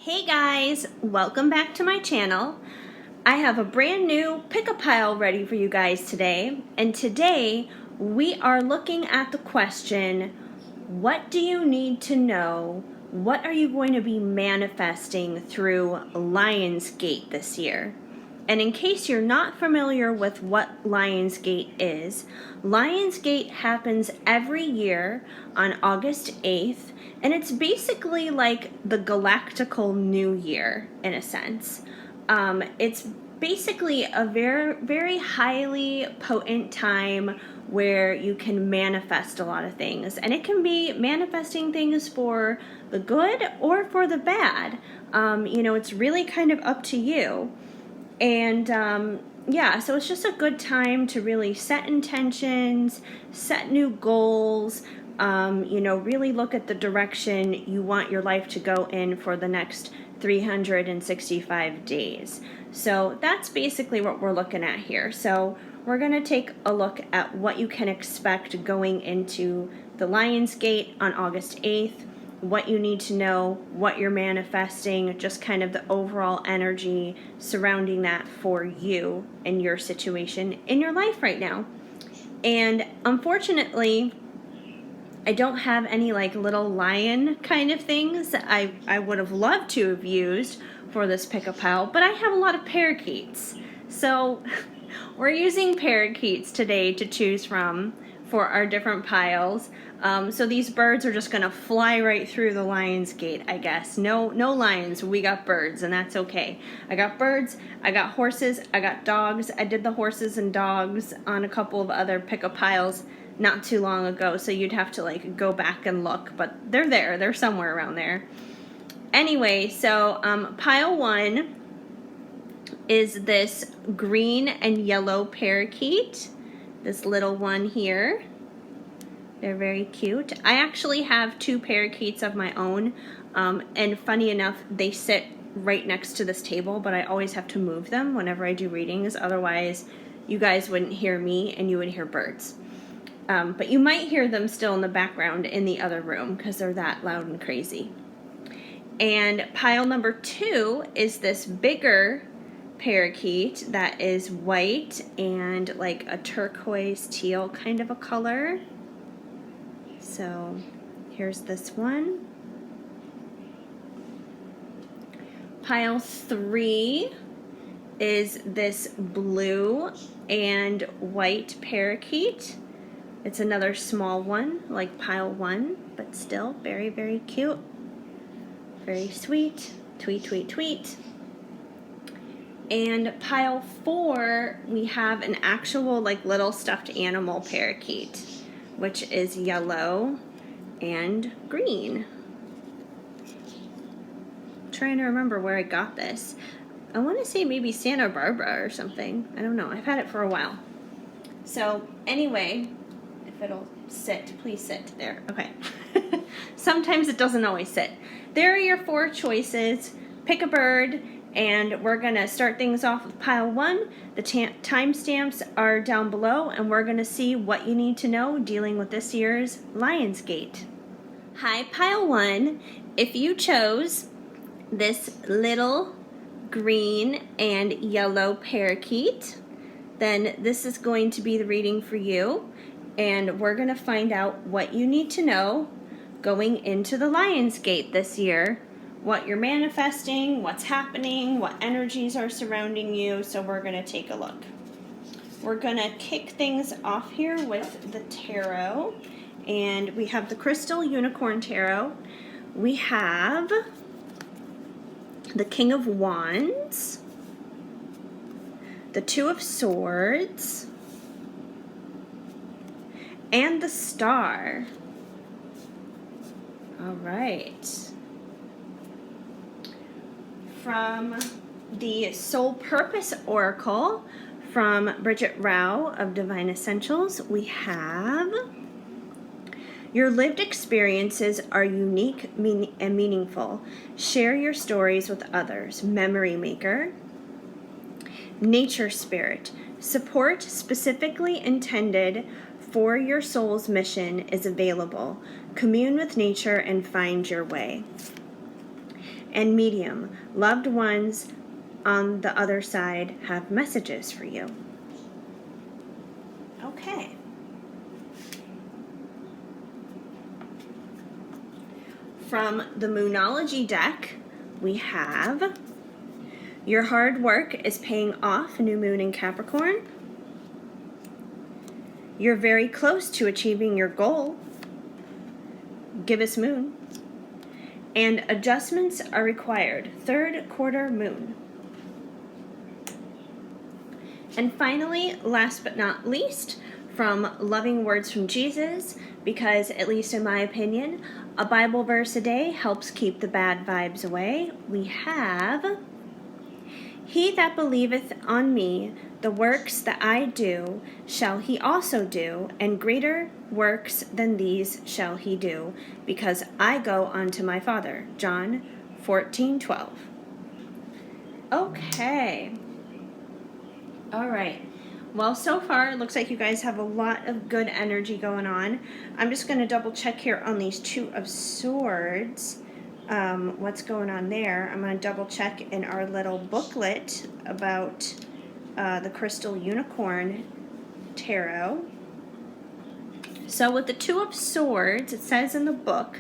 Hey guys, welcome back to my channel. I have a brand new pick-a-pile ready for you guys today, and today we are looking at the question, what do you need to know? What are you going to be manifesting through Lionsgate this year? And in case you're not familiar with what Lionsgate is, Lionsgate happens every year on August 8th, and it's basically like the galactical New Year in a sense. It's basically a very, very highly potent time where you can manifest a lot of things, and it can be manifesting things for the good or for the bad. It's really kind of up to you. And yeah, so it's just a good time to really set intentions, set new goals, really look at the direction you want your life to go in for the next 365 days. So that's basically what we're looking at here. So we're going to take a look at what you can expect going into the Lionsgate on August 8th, what you need to know, what you're manifesting, just kind of the overall energy surrounding that for you and your situation in your life right now. And unfortunately, I don't have any like little lion kind of things that I would have loved to have used for this pick-a-pile, but I have a lot of parakeets. So we're using parakeets today to choose from for our different piles. So these birds are just gonna fly right through the Lionsgate, I guess. No lions, we got birds, and that's okay. I got birds, I got horses, I got dogs. I did the horses and dogs on a couple of other pick-a-piles not too long ago, so you'd have to like go back and look, but they're somewhere around there. Anyway, so pile 1 is this green and yellow parakeet, this little one here. They're very cute. I actually have 2 parakeets of my own, and funny enough, they sit right next to this table, but I always have to move them whenever I do readings, otherwise you guys wouldn't hear me and you would hear birds. But you might hear them still in the background in the other room because they're that loud and crazy. And pile number 2 is this bigger parakeet that is white and like a turquoise teal kind of a color. So here's this one. Pile 3 is this blue and white parakeet. It's another small one, like pile 1, but still very, very cute. Very sweet. Tweet, tweet, tweet. And pile 4, we have an actual like little stuffed animal parakeet, which is yellow and green. I'm trying to remember where I got this. I want to say maybe Santa Barbara or something. I don't know. I've had it for a while. So anyway, if it'll sit, please sit there. Okay. Sometimes it doesn't always sit. There are your 4 choices. Pick a bird, and we're going to start things off with pile 1. The timestamps are down below, and we're going to see what you need to know dealing with this year's Lionsgate. Hi, pile 1. If you chose this little green and yellow parakeet, then this is going to be the reading for you, and we're going to find out what you need to know going into the Lionsgate this year, what you're manifesting, what's happening, what energies are surrounding you. So we're going to take a look. We're going to kick things off here with the tarot, and we have the Crystal Unicorn Tarot. We have the King of Wands, the 2 of Swords, and the Star. All right. From the Soul Purpose Oracle from Bridget Rao of Divine Essentials, we have, your lived experiences are unique and meaningful. Share your stories with others. Memory Maker. Nature Spirit. Support specifically intended for your soul's mission is available. Commune with nature and find your way. and medium. Loved ones on the other side have messages for you. Okay. From the Moonology deck, we have your hard work is paying off, new moon in Capricorn. You're very close to achieving your goal, gibbous moon. And adjustments are required, third quarter moon. And finally, last but not least, from Loving Words from Jesus, because at least in my opinion, a Bible verse a day helps keep the bad vibes away. We have, he that believeth on me, the works that I do, shall he also do, and greater works than these shall he do, because I go unto my Father. John 14:12. Okay. All right. Well, so far, it looks like you guys have a lot of good energy going on. I'm just going to double check here on these Two of Swords. What's going on there? I'm going to double check in our little booklet about the Crystal Unicorn Tarot. So with the Two of Swords, it says in the book,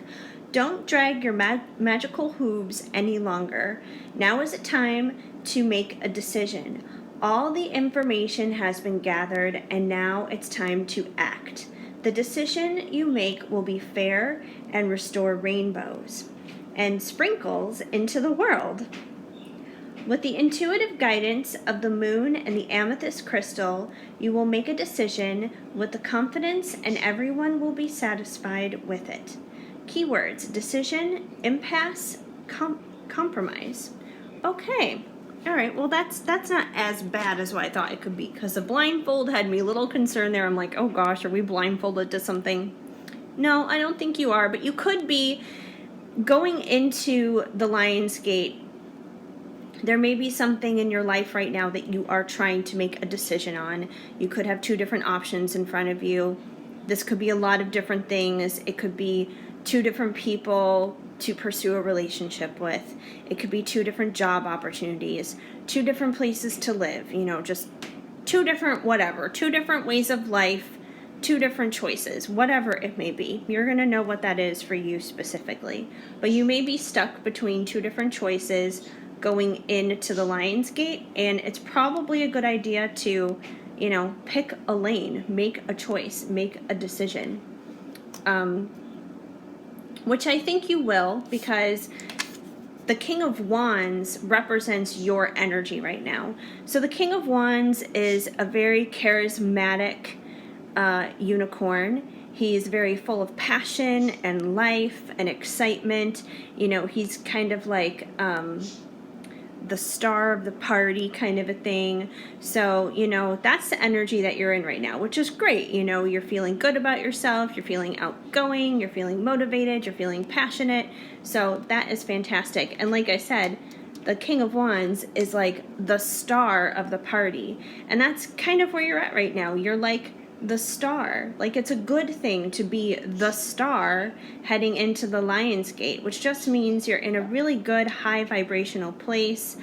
don't drag your magical hooves any longer. Now is the time to make a decision. All the information has been gathered, and now it's time to act. The decision you make will be fair and restore rainbows and sprinkles into the world. With the intuitive guidance of the moon and the amethyst crystal, you will make a decision with the confidence, and everyone will be satisfied with it. Keywords: decision, impasse, compromise. Okay. All right, well, that's not as bad as what I thought it could be, because the blindfold had me a little concerned there. I'm like, oh gosh, are we blindfolded to something? No, I don't think you are, but you could be going into the Lionsgate. There may be something in your life right now that you are trying to make a decision on. You could have two different options in front of you. This could be a lot of different things. It could be two different people to pursue a relationship with. It could be two different job opportunities, two different places to live, just two different whatever, two different ways of life, two different choices, whatever it may be. You're going to know what that is for you specifically. But you may be stuck between two different choices going into the Lionsgate, and it's probably a good idea to, pick a lane, make a choice, make a decision. Which I think you will, because the King of Wands represents your energy right now. So the King of Wands is a very charismatic unicorn. He's very full of passion and life and excitement. He's kind of like the star of the party kind of a thing. So, that's the energy that you're in right now, which is great. You're feeling good about yourself, you're feeling outgoing, you're feeling motivated, you're feeling passionate. So that is fantastic. And like I said, the King of Wands is like the star of the party. And that's kind of where you're at right now. You're like the star. Like, it's a good thing to be the star heading into the Lionsgate, which just means you're in a really good high vibrational place.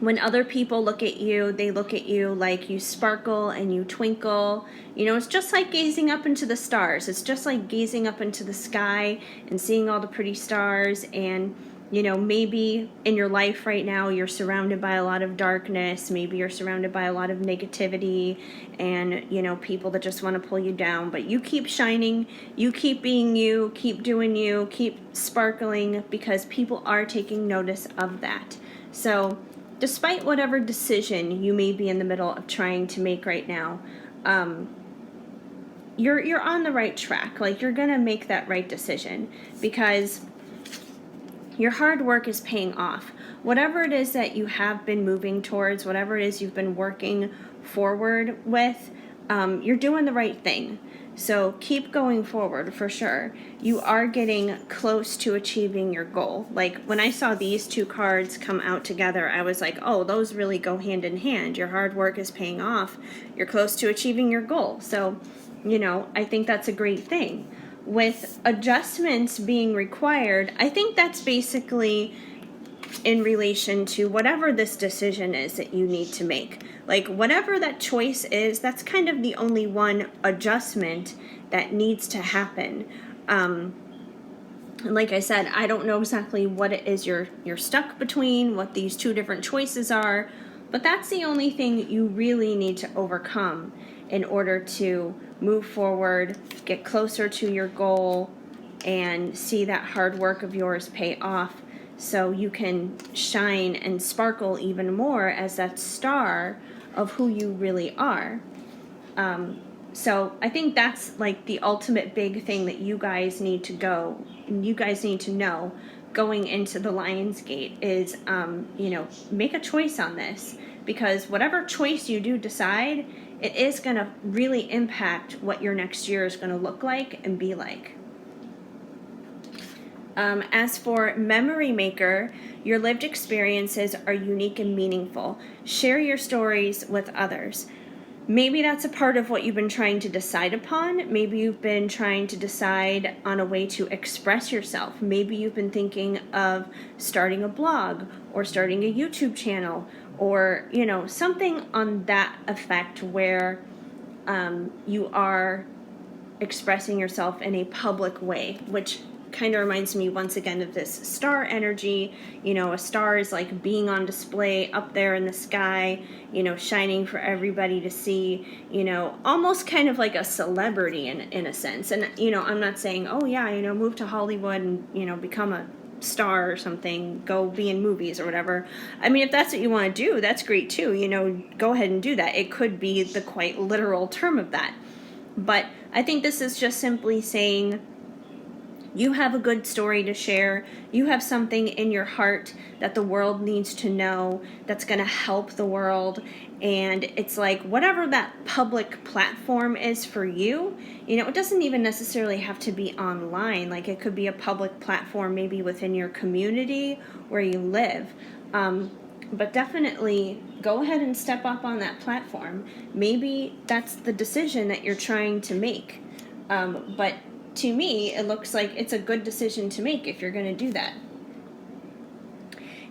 When other people look at you, they look at you like you sparkle and you twinkle. It's just like gazing up into the stars. It's just like gazing up into the sky and seeing all the pretty stars. And maybe in your life right now, you're surrounded by a lot of darkness. Maybe you're surrounded by a lot of negativity and, people that just want to pull you down. But you keep shining, you keep being you, keep doing you, keep sparkling, because people are taking notice of that. So despite whatever decision you may be in the middle of trying to make right now, you're on the right track. Like, you're going to make that right decision, because your hard work is paying off. Whatever it is that you have been moving towards, whatever it is you've been working forward with, you're doing the right thing. So keep going forward for sure. You are getting close to achieving your goal. Like, when I saw these two cards come out together, I was like, oh, those really go hand in hand. Your hard work is paying off. You're close to achieving your goal. So, I think that's a great thing. with adjustments being required, I think that's basically in relation to whatever this decision is that you need to make. Like, whatever that choice is, that's kind of the only one adjustment that needs to happen. And like I said, I don't know exactly what it is you're stuck between, what these two different choices are, but that's the only thing you really need to overcome in order to move forward, get closer to your goal, and see that hard work of yours pay off, so you can shine and sparkle even more as that star of who you really are. So I think that's like the ultimate big thing that you guys need to know going into the Lionsgate is, make a choice on this, because whatever choice you do decide, it is going to really impact what your next year is going to look like and be like. As for Memory Maker, your lived experiences are unique and meaningful. Share your stories with others. Maybe that's a part of what you've been trying to decide upon. Maybe you've been trying to decide on a way to express yourself. Maybe you've been thinking of starting a blog or starting a YouTube channel, or, something on that effect where you are expressing yourself in a public way, which kind of reminds me once again of this star energy. A star is like being on display up there in the sky, shining for everybody to see, almost kind of like a celebrity in a sense. And, I'm not saying, oh yeah, move to Hollywood and, become a star or something, go be in movies or whatever. I mean, if that's what you want to do, that's great too, go ahead and do that. It could be the quite literal term of that. But I think this is just simply saying, you have a good story to share. You have something in your heart that the world needs to know, that's going to help the world. And it's like, whatever that public platform is for you, it doesn't even necessarily have to be online. Like, it could be a public platform maybe within your community where you live. But definitely go ahead and step up on that platform. Maybe that's the decision that you're trying to make. But to me, it looks like it's a good decision to make if you're going to do that.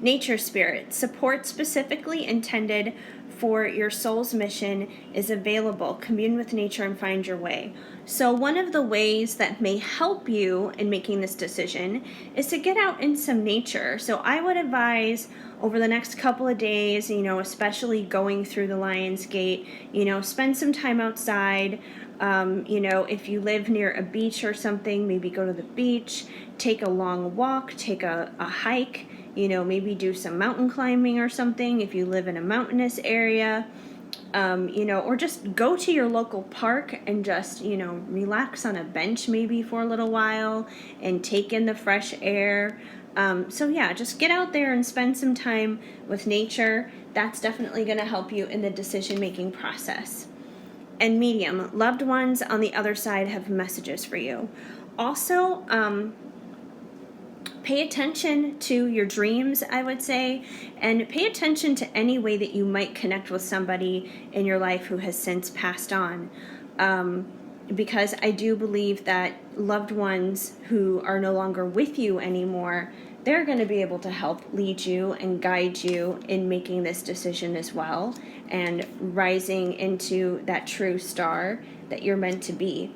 Nature Spirit, support specifically intended for your soul's mission is available. Commune with nature and find your way. So one of the ways that may help you in making this decision is to get out in some nature. So I would advise over the next couple of days, especially going through the Lionsgate, spend some time outside. If you live near a beach or something, maybe go to the beach, take a long walk, take a hike, maybe do some mountain climbing or something if you live in a mountainous area, or just go to your local park and just, relax on a bench maybe for a little while and take in the fresh air. Just get out there and spend some time with nature. That's definitely going to help you in the decision-making process. And Medium, loved ones on the other side have messages for you. Also, pay attention to your dreams, I would say, and pay attention to any way that you might connect with somebody in your life who has since passed on. Because I do believe that loved ones who are no longer with you anymore, they're going to be able to help lead you and guide you in making this decision as well, and rising into that true star that you're meant to be.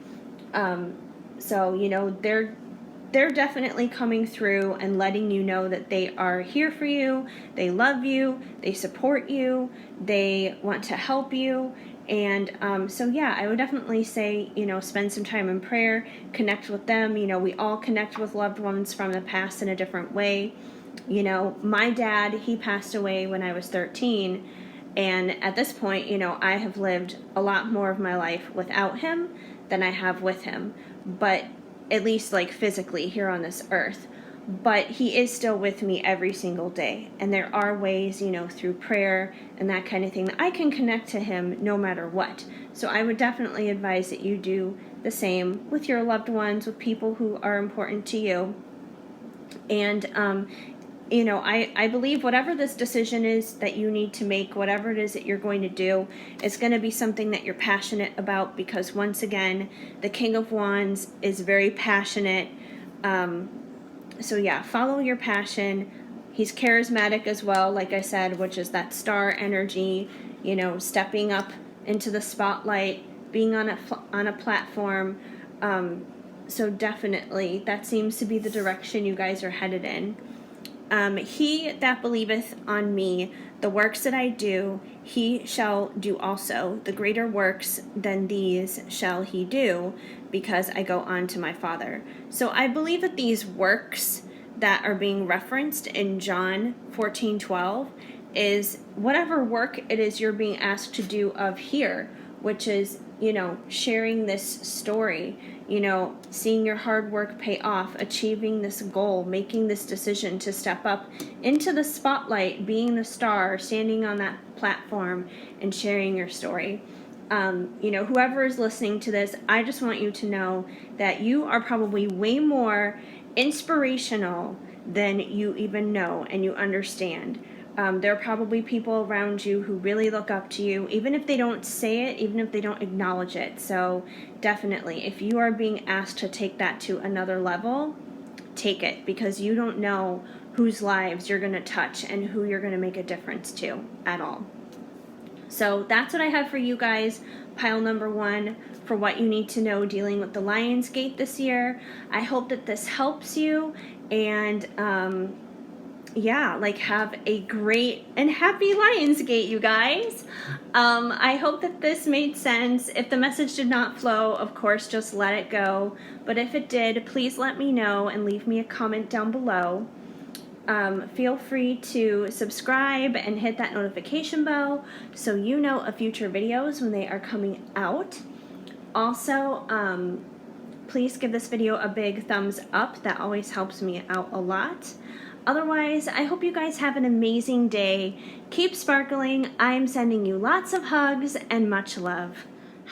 They're definitely coming through and letting you know that they are here for you, they love you, they support you, they want to help you. And I would definitely say, spend some time in prayer, connect with them. We all connect with loved ones from the past in a different way. My dad, he passed away when I was 13. And at this point, I have lived a lot more of my life without him than I have with him. But at least like physically here on this earth. But he is still with me every single day. And there are ways, through prayer and that kind of thing, that I can connect to him no matter what. So I would definitely advise that you do the same with your loved ones, with people who are important to you. And I believe whatever this decision is that you need to make, whatever it is that you're going to do, it's going to be something that you're passionate about, because once again, the King of Wands is very passionate. So yeah, follow your passion. He's charismatic as well, like I said, which is that star energy, stepping up into the spotlight, being on a platform. So definitely, that seems to be the direction you guys are headed in. He that believeth on me, the works that I do, he shall do also. The greater works than these shall he do, because I go on to my Father. So I believe that these works that are being referenced in John 14:12 is whatever work it is you're being asked to do of here, which is, sharing this story, seeing your hard work pay off, achieving this goal, making this decision to step up into the spotlight, being the star, standing on that platform and sharing your story. Whoever is listening to this, I just want you to know that you are probably way more inspirational than you even know and you understand. There are probably people around you who really look up to you, even if they don't say it, even if they don't acknowledge it. So definitely, if you are being asked to take that to another level, take it, because you don't know whose lives you're going to touch and who you're going to make a difference to at all. So that's what I have for you guys, pile number 1, for what you need to know dealing with the Lionsgate this year. I hope that this helps you, and have a great and happy Lionsgate, you guys. I hope that this made sense. If the message did not flow, of course, just let it go. But if it did, please let me know and leave me a comment down below. Feel free to subscribe and hit that notification bell so you know of future videos when they are coming out. Also, please give this video a big thumbs up. That always helps me out a lot. Otherwise, I hope you guys have an amazing day. Keep sparkling. I'm sending you lots of hugs and much love.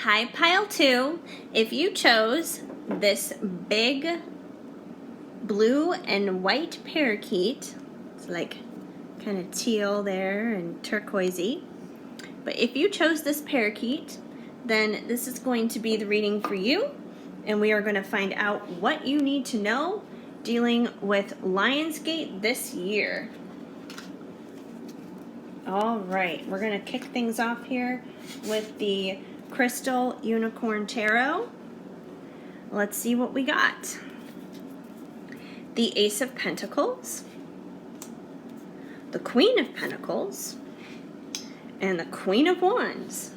Hi, Pile 2. If you chose this big blue and white parakeet, it's like kind of teal there and turquoisey, but if you chose this parakeet, then this is going to be the reading for you, and we are going to find out what you need to know dealing with Lionsgate this year. All right, we're going to kick things off here with the Crystal Unicorn Tarot. Let's see what we got. The Ace of Pentacles, the Queen of Pentacles, and the Queen of Wands.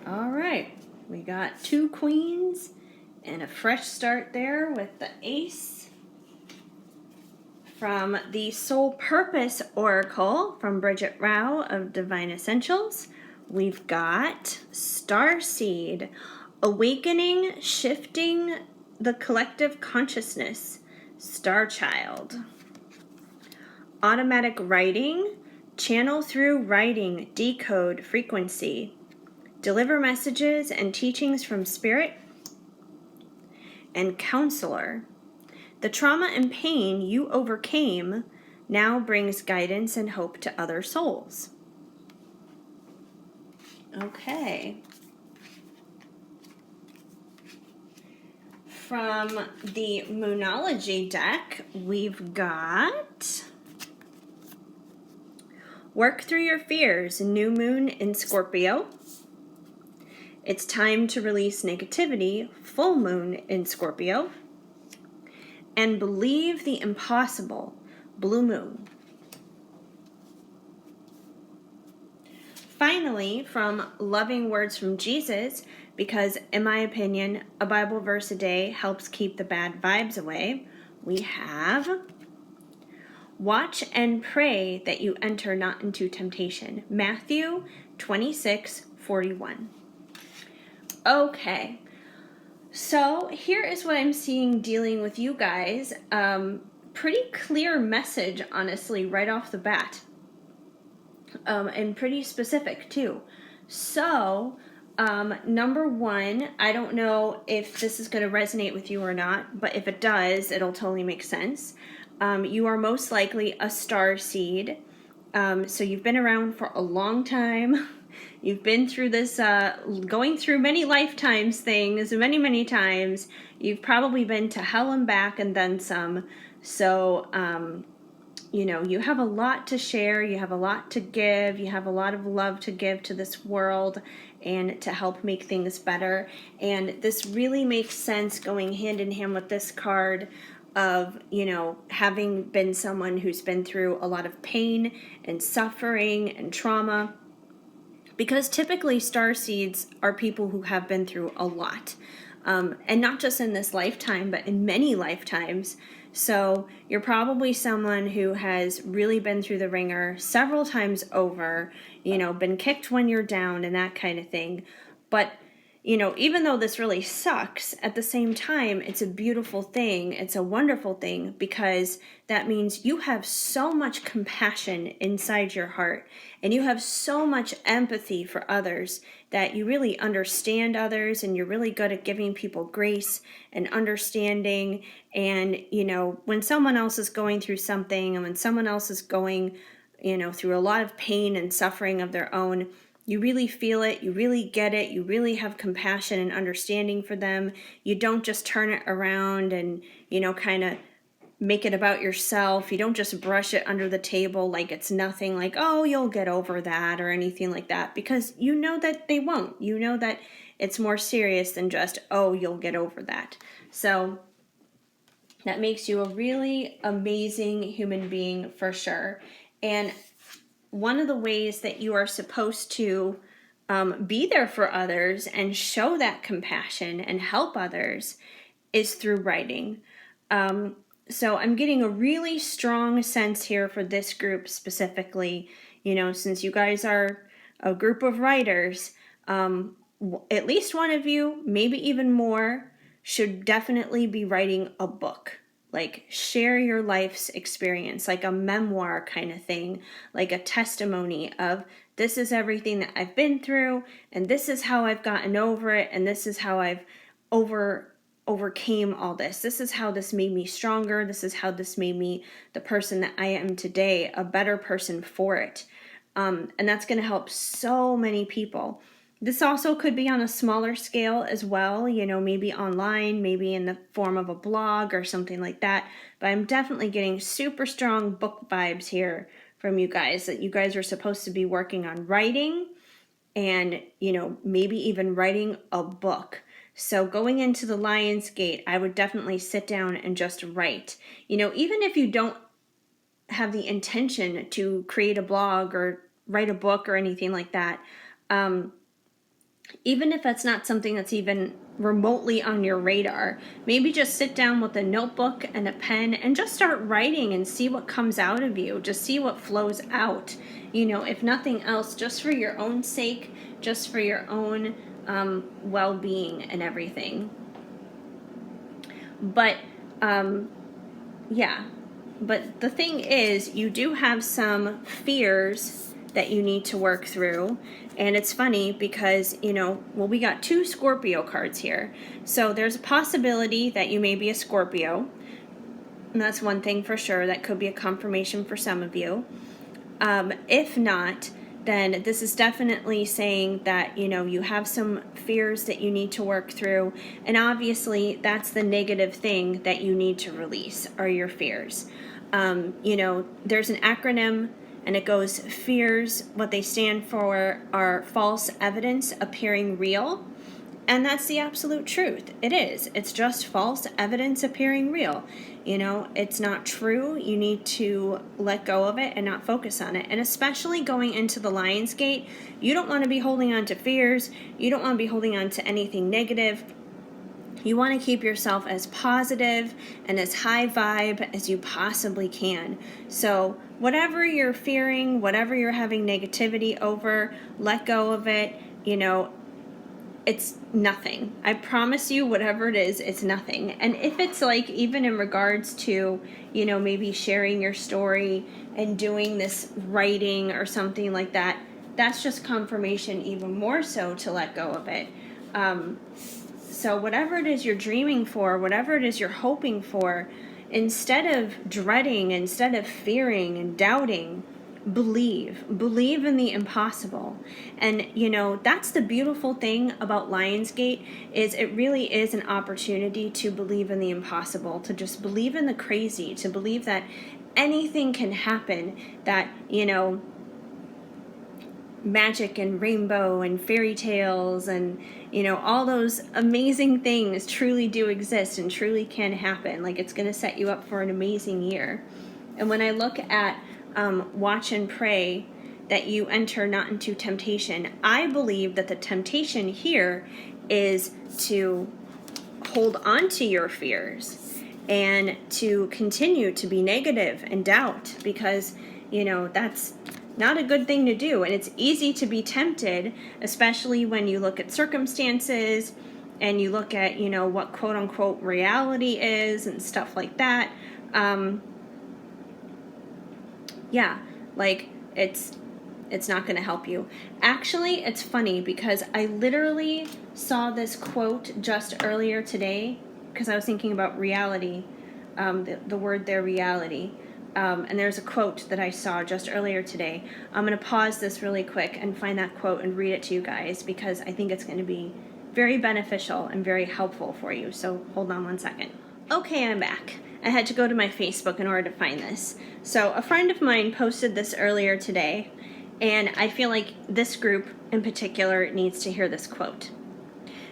All right, we got 2 queens and a fresh start there with the Ace. From the Soul Purpose Oracle from Bridget Rao of Divine Essentials, we've got Starseed, awakening, shifting the collective consciousness, Star Child. Automatic writing, channel through writing, decode frequency, deliver messages and teachings from Spirit, and Counselor. The trauma and pain you overcame now brings guidance and hope to other souls. Okay. From the Moonology deck, we've got Work Through Your Fears, New Moon in Scorpio. It's Time to Release Negativity, Full Moon in Scorpio. And Believe the Impossible, Blue Moon. Finally, from Loving Words from Jesus, because in my opinion, a Bible verse a day helps keep the bad vibes away, we have Watch and pray that you enter not into temptation. Matthew 26:41. Okay, so here is what I'm seeing dealing with you guys. Pretty clear message, honestly, right off the bat. And pretty specific, too. So, number 1, I don't know if this is going to resonate with you or not, but if it does, it'll totally make sense. you are most likely a star seed. So you've been around for a long time. You've been through this, going through many lifetimes things, many, many times. You've probably been to hell and back and then some. So, you have a lot to share. You have a lot to give. You have a lot of love to give to this world and to help make things better. And this really makes sense going hand in hand with this card of, having been someone who's been through a lot of pain and suffering and trauma. Because typically star seeds are people who have been through a lot. And not just in this lifetime, but in many lifetimes. So you're probably someone who has really been through the ringer several times over, been kicked when you're down and that kind of thing. But, even though this really sucks, at the same time, it's a beautiful thing. It's a wonderful thing because that means you have so much compassion inside your heart and you have so much empathy for others that you really understand others and you're really good at giving people grace and understanding. And, when someone else is going through something and when someone else is going, through a lot of pain and suffering of their own, you really feel it, you really get it, you really have compassion and understanding for them. You don't just turn it around and, kind of make it about yourself. You don't just brush it under the table like it's nothing, like, oh, you'll get over that or anything like that, because you know that they won't. You know that it's more serious than just, oh, you'll get over that. So that makes you a really amazing human being for sure. And one of the ways that you are supposed to be there for others and show that compassion and help others is through writing. So I'm getting a really strong sense here for this group specifically, since you guys are a group of writers, at least one of you, maybe even more, should definitely be writing a book. Like, share your life's experience, like a memoir kind of thing, like a testimony of this is everything that I've been through, and this is how I've gotten over it, and this is how I've overcame all this. This is how this made me stronger. This is how this made me the person that I am today, a better person for it. And that's going to help so many people. This also could be on a smaller scale as well, maybe online, maybe in the form of a blog or something like that. But I'm definitely getting super strong book vibes here from you guys, that you guys are supposed to be working on writing and, maybe even writing a book. So going into the Lionsgate, I would definitely sit down and just write. Even if you don't have the intention to create a blog or write a book or anything like that, even if that's not something that's even remotely on your radar, maybe just sit down with a notebook and a pen and just start writing and see what comes out of you. Just see what flows out. If nothing else, just for your own sake, just for your own well-being and everything. But but the thing is, you do have some fears that you need to work through. And it's funny because, we got 2 Scorpio cards here. So there's a possibility that you may be a Scorpio. And that's one thing for sure. That could be a confirmation for some of you. If not, then this is definitely saying that, you have some fears that you need to work through. And obviously, that's the negative thing that you need to release, are your fears. There's an acronym, and it goes fears. What they stand for are false evidence appearing real. And that's the absolute truth. It is. It's just false evidence appearing real. It's not true. You need to let go of it and not focus on it. And especially going into the Lionsgate, you don't want to be holding on to fears. You don't want to be holding on to anything negative. You want to keep yourself as positive and as high vibe as you possibly can. So whatever you're fearing, whatever you're having negativity over, let go of it. It's nothing. I promise you, whatever it is, it's nothing. And if it's like, even in regards to, maybe sharing your story and doing this writing or something like that, that's just confirmation even more so to let go of it. So whatever it is you're dreaming for, whatever it is you're hoping for, instead of dreading, instead of fearing and doubting, believe in the impossible. And that's the beautiful thing about Lionsgate, is it really is an opportunity to believe in the impossible, to just believe in the crazy, to believe that anything can happen, that magic and rainbow and fairy tales and all those amazing things truly do exist and truly can happen. Like, it's going to set you up for an amazing year. And when I look at watch and pray that you enter not into temptation, I believe that the temptation here is to hold on to your fears and to continue to be negative and doubt, because that's not a good thing to do. And it's easy to be tempted, especially when you look at circumstances and you look at what quote unquote reality is and stuff like that. It's not going to help you. Actually, it's funny because I literally saw this quote just earlier today, because I was thinking about reality, the word there, reality. And there's a quote that I saw just earlier today. I'm going to pause this really quick and find that quote and read it to you guys, because I think it's going to be very beneficial and very helpful for you. So hold on one second. Okay, I'm back. I had to go to my Facebook in order to find this. So a friend of mine posted this earlier today, and I feel like this group in particular needs to hear this quote.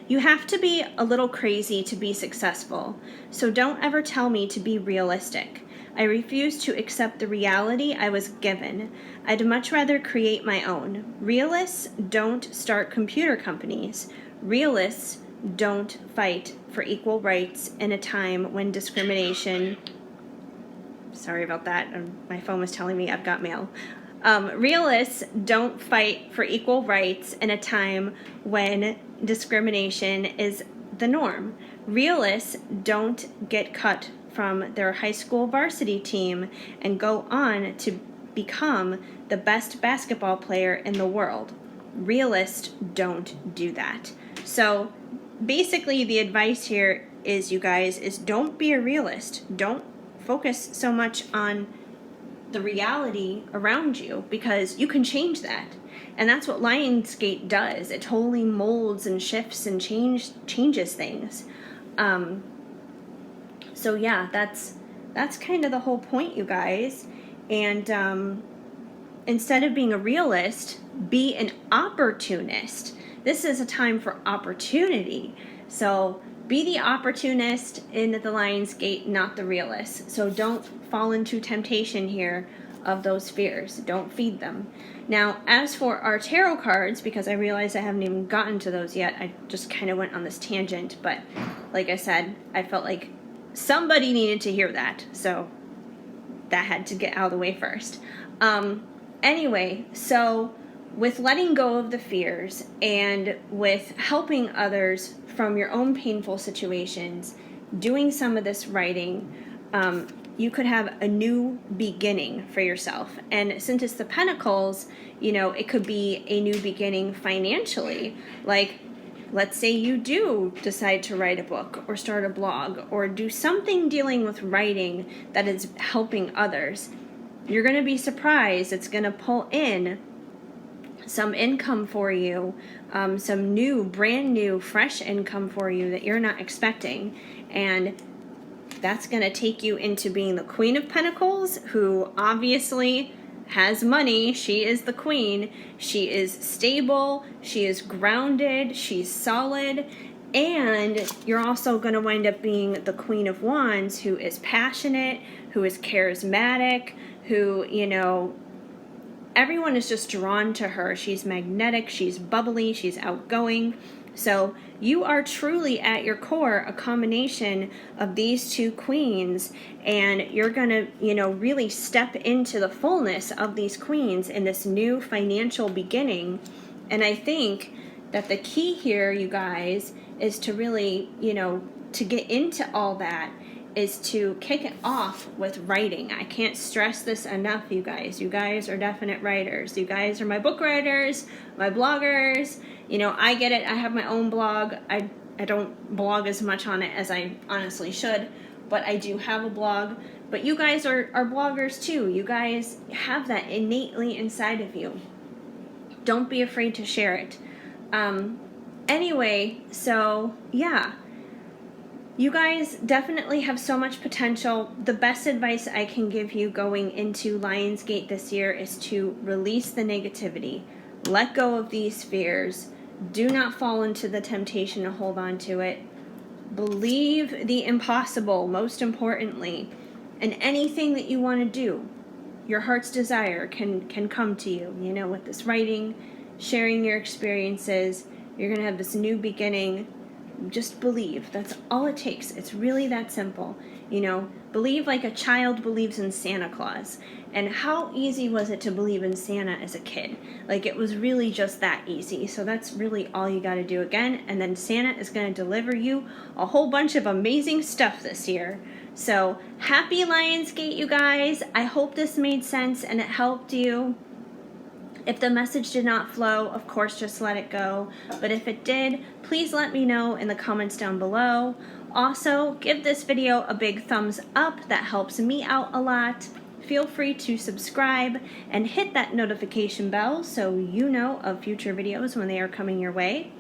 You have to be a little crazy to be successful, so don't ever tell me to be realistic. I refuse to accept the reality I was given. I'd much rather create my own. Realists don't start computer companies. Realists don't fight for equal rights in a time when discrimination... Sorry about that. My phone was telling me I've got mail. Realists don't fight for equal rights in a time when discrimination is the norm. Realists don't get cut from their high school varsity team and go on to become the best basketball player in the world. Realists don't do that. So basically the advice here is, you guys, is don't be a realist. Don't focus so much on the reality around you, because you can change that. And that's what Lionsgate does. It totally molds and shifts and changes things. So yeah, that's kind of the whole point, you guys. And instead of being a realist, be an opportunist. This is a time for opportunity. So be the opportunist in the Lionsgate, not the realist. So don't fall into temptation here of those fears. Don't feed them. Now, as for our tarot cards, because I realize I haven't even gotten to those yet, I just kind of went on this tangent, but like I said, I felt like somebody needed to hear that, so that had to get out of the way first. Anyway, so with letting go of the fears and with helping others from your own painful situations, doing some of this writing, you could have a new beginning for yourself. And since it's the Pentacles, it could be a new beginning financially. Like, let's say you do decide to write a book or start a blog or do something dealing with writing that is helping others. You're going to be surprised. It's going to pull in some income for you, some new, brand new, fresh income for you that you're not expecting. And that's going to take you into being the Queen of Pentacles, who obviously has money. She is the queen. She is stable. She is grounded. She's solid. And you're also going to wind up being the Queen of Wands, who is passionate, who is charismatic, who, everyone is just drawn to her. She's magnetic. She's bubbly. She's outgoing. So you are truly at your core a combination of these two queens, and you're going to, really step into the fullness of these queens in this new financial beginning. And I think that the key here, you guys, is to really, to get into all that, is to kick it off with writing. I can't stress this enough, you guys. You guys are definite writers. You guys are my book writers, my bloggers. I get it. I have my own blog. I don't blog as much on it as I honestly should. but I do have a blog. But you guys are bloggers too. You guys have that innately inside of you. Don't be afraid to share it. Anyway, so yeah. You guys definitely have so much potential. The best advice I can give you going into Lionsgate this year is to release the negativity. Let go of these fears. Do not fall into the temptation to hold on to it. Believe the impossible, most importantly. And anything that you want to do, your heart's desire can come to you. You know, with this writing, sharing your experiences, you're going to have this new beginning. Just believe. That's all it takes. It's really that simple. You know, believe like a child believes in Santa Claus. And how easy was it to believe in Santa as a kid? Like, it was really just that easy. So that's really all you got to do again. And then Santa is going to deliver you a whole bunch of amazing stuff this year. So happy Lionsgate, you guys. I hope this made sense and it helped you. If the message did not flow, of course, just let it go. But if it did, please let me know in the comments down below. Also, give this video a big thumbs up. That helps me out a lot. Feel free to subscribe and hit that notification bell so you know of future videos when they are coming your way.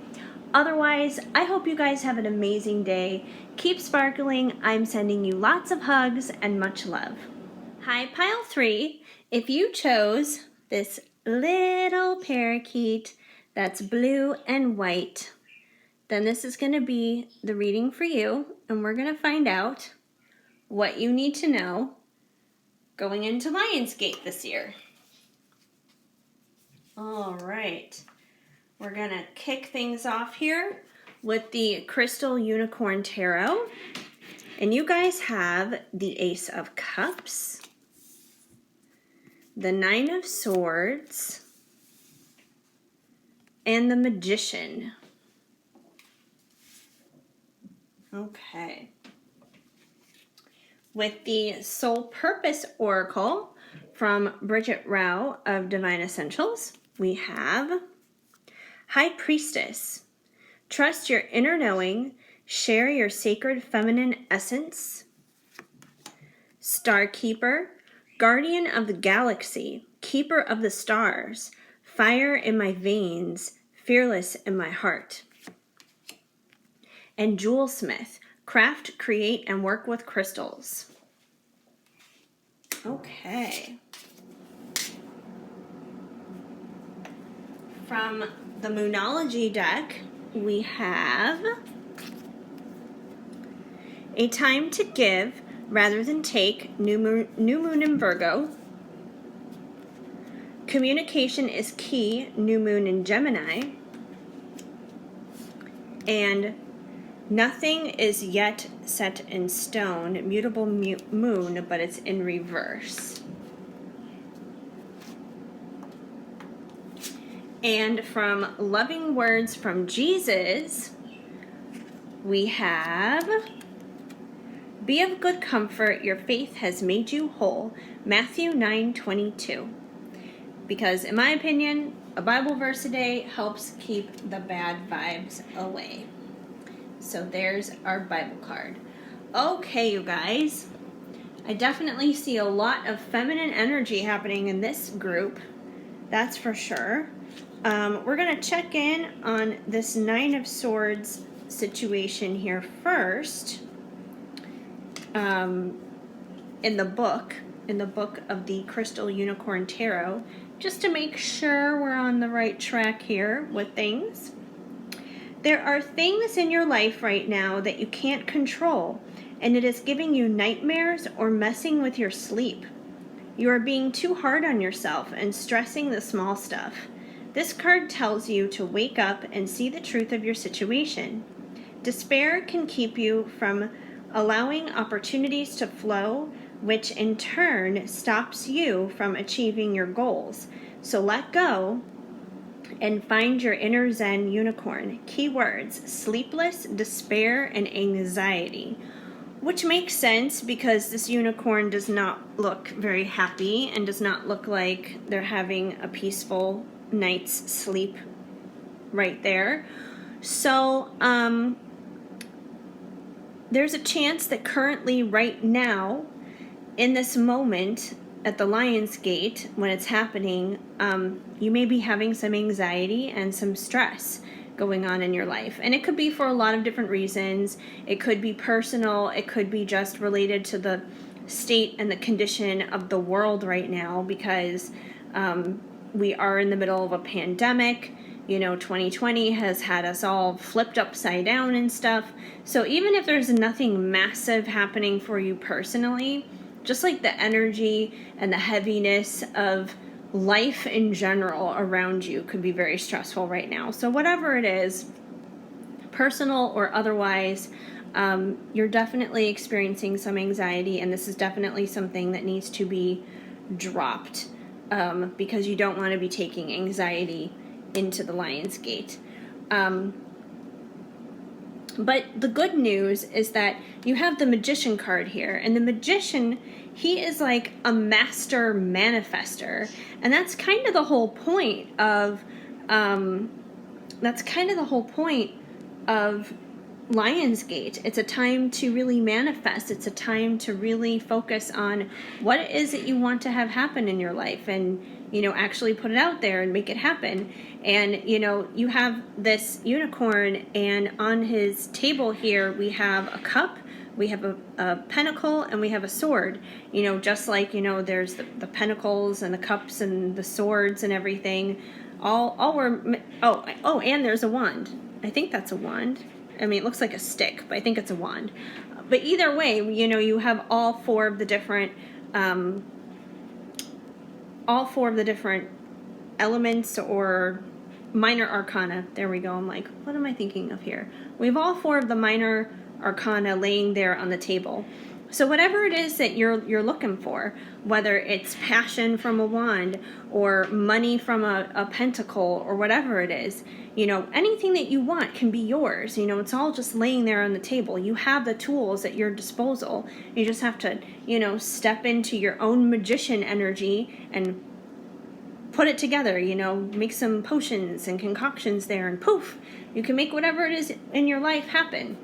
Otherwise, I hope you guys have an amazing day. Keep sparkling. I'm sending you lots of hugs and much love. Hi, Pile 3. If you chose this little parakeet that's blue and white, then this is going to be the reading for you, and we're going to find out what you need to know going into Lionsgate this year. All right, we're going to kick things off here with the Crystal Unicorn Tarot, and you guys have the Ace of Cups, the Nine of Swords, and the Magician. Okay. With the Soul Purpose Oracle from Bridget Rao of Divine Essentials, we have High Priestess. Trust your inner knowing. Share your sacred feminine essence. Star Keeper. Guardian of the galaxy. Keeper of the stars. Fire in my veins. Fearless in my heart. And Jewelsmith. Craft, create, and work with crystals. Okay. From the Moonology deck, we have A Time to Give Rather Than Take, New Moon in Virgo. Communication is Key, New Moon in Gemini. And Nothing is Yet Set in Stone, Mutable Moon, but it's in reverse. And from Loving Words from Jesus, we have Be of good comfort, your faith has made you whole, Matthew 9:22. Because in my opinion, a Bible verse a day helps keep the bad vibes away. So there's our Bible card. Okay, you guys. I definitely see a lot of feminine energy happening in this group. That's for sure. We're going to check in on this Nine of Swords situation here first. In the book of the Crystal Unicorn Tarot, just to make sure we're on the right track here with things. There are things in your life right now that you can't control, and it is giving you nightmares or messing with your sleep. You are being too hard on yourself and stressing the small stuff. This card tells you to wake up and see the truth of your situation. Despair can keep you from allowing opportunities to flow, which in turn stops you from achieving your goals. So let go and find your inner Zen unicorn. Keywords: sleepless, despair, and anxiety. Which makes sense because this unicorn does not look very happy and does not look like they're having a peaceful night's sleep right there. So, there's a chance that currently, right now, in this moment at the Lionsgate, when it's happening, you may be having some anxiety and some stress going on in your life. And it could be for a lot of different reasons. It could be personal. It could be just related to the state and the condition of the world right now, because we are in the middle of a pandemic. 2020 has had us all flipped upside down and stuff. So even if there's nothing massive happening for you personally, just like the energy and the heaviness of life in general around you could be very stressful right now. So whatever it is, personal or otherwise, you're definitely experiencing some anxiety, and this is definitely something that needs to be dropped, because you don't want to be taking anxiety into the Lionsgate. But the good news is that you have the Magician card here, and the Magician, he is like a master manifester, and that's kind of the whole point of Lionsgate. It's a time to really manifest. It's a time to really focus on what it is that you want to have happen in your life, and actually put it out there and make it happen. And you have this unicorn, and on his table here we have a cup, we have a pentacle, and we have a sword. Just like there's the pentacles and the cups and the swords and everything. All were and there's a wand. I think that's a wand. I mean, it looks like a stick, but I think it's a wand. But either way, you have all four of the different elements or minor arcana. There we go. I'm like, what am I thinking of here? We have all four of the minor arcana laying there on the table. So whatever it is that you're looking for, whether it's passion from a wand or money from a pentacle or whatever it is, anything that you want can be yours. It's all just laying there on the table. You have the tools at your disposal. You just have to, step into your own magician energy and put it together, make some potions and concoctions there, and poof, you can make whatever it is in your life happen.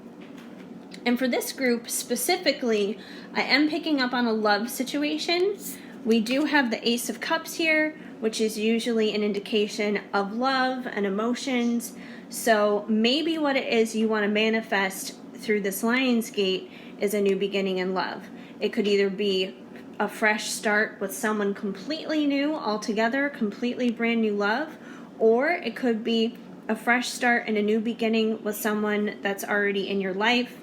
And for this group specifically, I am picking up on a love situation. We do have the Ace of Cups here, which is usually an indication of love and emotions. So maybe what it is you want to manifest through this Lionsgate is a new beginning in love. It could either be a fresh start with someone completely new altogether, completely brand new love, or it could be a fresh start and a new beginning with someone that's already in your life,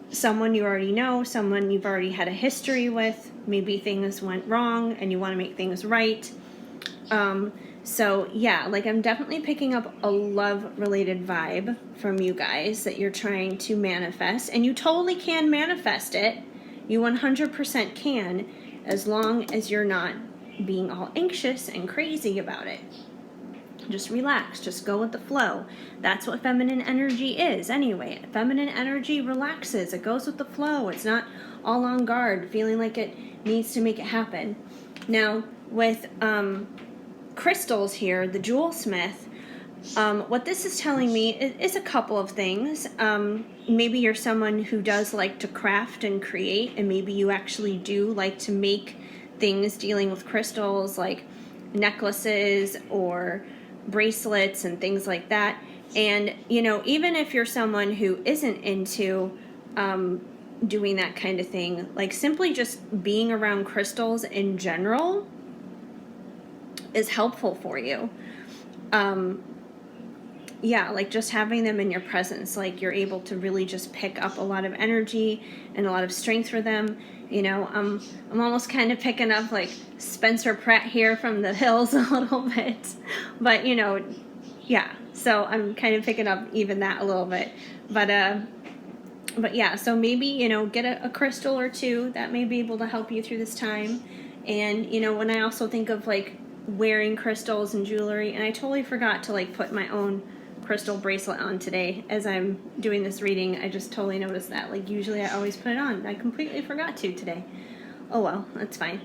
someone you already know, someone you've already had a history with. Maybe things went wrong and you want to make things right. So yeah, I'm definitely picking up a love-related vibe from you guys that you're trying to manifest, and you totally can manifest it. You 100% can, as long as you're not being all anxious and crazy about it. Just relax, just go with the flow. That's what feminine energy is anyway. Feminine energy relaxes, it goes with the flow. It's not all on guard, feeling like it needs to make it happen. Now, with crystals here, the Jewel Smith, what this is telling me is a couple of things. Maybe you're someone who does like to craft and create, and maybe you actually do like to make things dealing with crystals, like necklaces or bracelets and things like that. And even if you're someone who isn't into doing that kind of thing, simply just being around crystals in general is helpful for you. Just having them in your presence, you're able to really just pick up a lot of energy and a lot of strength for them. I'm almost kind of picking up Spencer Pratt here from The Hills a little bit, but so I'm kind of picking up even that a little bit, but yeah, so maybe get a crystal or two that may be able to help you through this time. And when I also think of wearing crystals and jewelry, and I totally forgot to put my own crystal bracelet on today as I'm doing this reading. I just totally noticed that. Usually I always put it on. I completely forgot to today. Oh well, that's fine.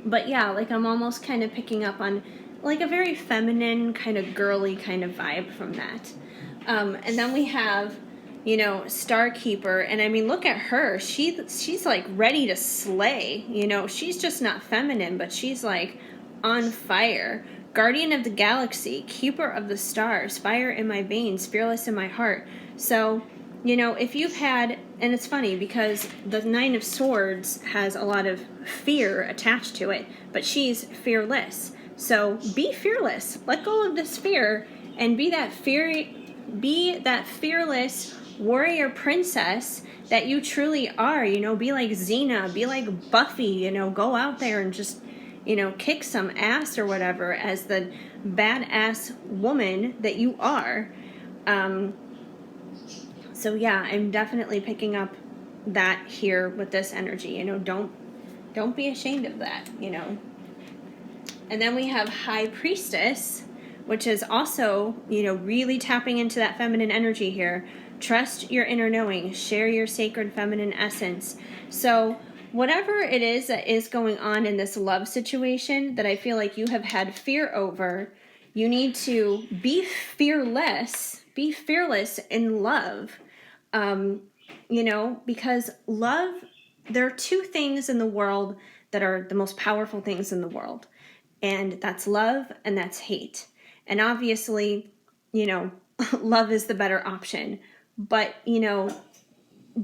But yeah, I'm almost kind of picking up on a very feminine, kind of girly kind of vibe from that. And then we have, you know, Star Keeper, and I mean, look at her. She's like ready to slay. You know, she's just not feminine, but she's like on fire. Guardian of the Galaxy, Keeper of the Stars, fire in my veins, fearless in my heart. So, you know, if you've had, and it's funny because the Nine of Swords has a lot of fear attached to it, but she's fearless. So be fearless. Let go of this fear and be that fearless warrior princess that you truly are. You know, be like Xena, be like Buffy, you know, go out there and just, you know, kick some ass or whatever as the badass woman that you are. So yeah, I'm definitely picking up that here with this energy. You know, don't be ashamed of that, you know. And then we have High Priestess, which is also, you know, really tapping into that feminine energy here. Trust your inner knowing. Share your sacred feminine essence. So whatever it is that is going on in this love situation that I feel like you have had fear over, you need to be fearless. Be fearless in love. You know, because love, there are two things in the world that are the most powerful things in the world. And that's love and that's hate. And obviously, you know, love is the better option. But, you know,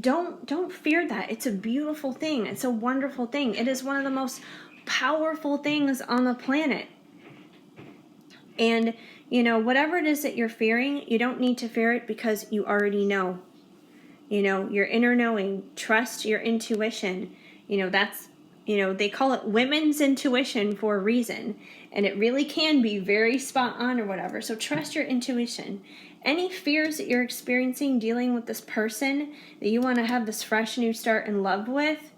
don't fear that. It's a beautiful thing. It's a wonderful thing. It is one of the most powerful things on the planet. And, you know, whatever it is that you're fearing, you don't need to fear it because you already know. You know, your inner knowing, trust your intuition. You know, that's, you know, they call it women's intuition for a reason. And it really can be very spot on or whatever. So trust your intuition. Any fears that you're experiencing dealing with this person that you want to have this fresh new start in love with,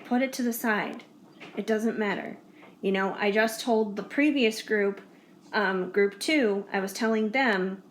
put it to the side. It doesn't matter. You know, I just told the previous group, group 2, I was telling them,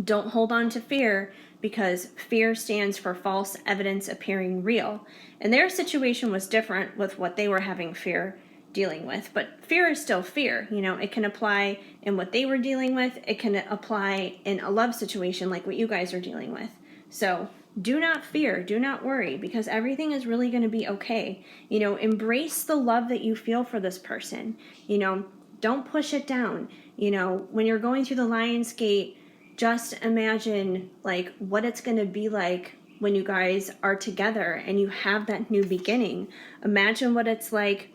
don't hold on to fear because fear stands for false evidence appearing real. And their situation was different with what they were having fear dealing with. But fear is still fear. You know, it can apply in what they were dealing with. It can apply in a love situation like what you guys are dealing with. So do not fear. Do not worry because everything is really going to be okay. You know, embrace the love that you feel for this person. You know, don't push it down. You know, when you're going through the Lionsgate, just imagine like what it's going to be like when you guys are together and you have that new beginning. Imagine what it's like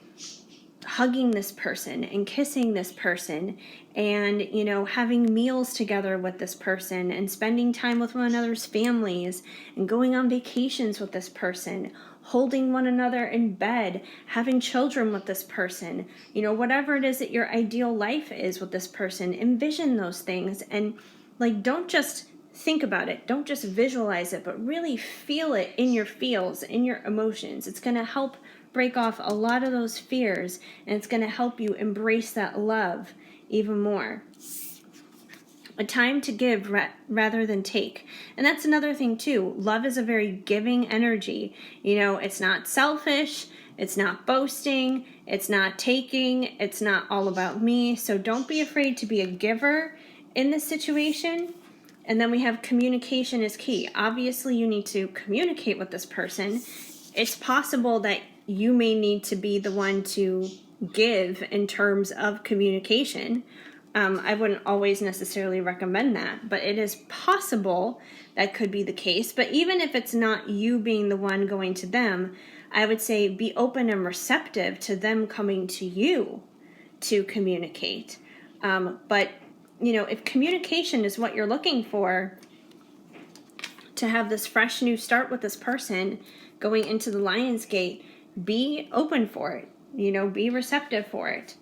hugging this person and kissing this person and, you know, having meals together with this person and spending time with one another's families and going on vacations with this person, holding one another in bed, having children with this person, you know, whatever it is that your ideal life is with this person, envision those things and like, don't just think about it. Don't just visualize it, but really feel it in your feels, in your emotions. It's going to help break off a lot of those fears, and it's going to help you embrace that love even more. A time to give rather than take. And that's another thing too. Love is a very giving energy. You know, it's not selfish. It's not boasting. It's not taking. It's not all about me. So don't be afraid to be a giver in this situation. And then we have communication is key. Obviously, you need to communicate with this person. It's possible that you may need to be the one to give in terms of communication. I wouldn't always necessarily recommend that, but it is possible that could be the case. But even if it's not you being the one going to them, I would say be open and receptive to them coming to you to communicate. But you know, if communication is what you're looking for to have this fresh new start with this person going into the Lionsgate, be open for it. You know, be receptive for it.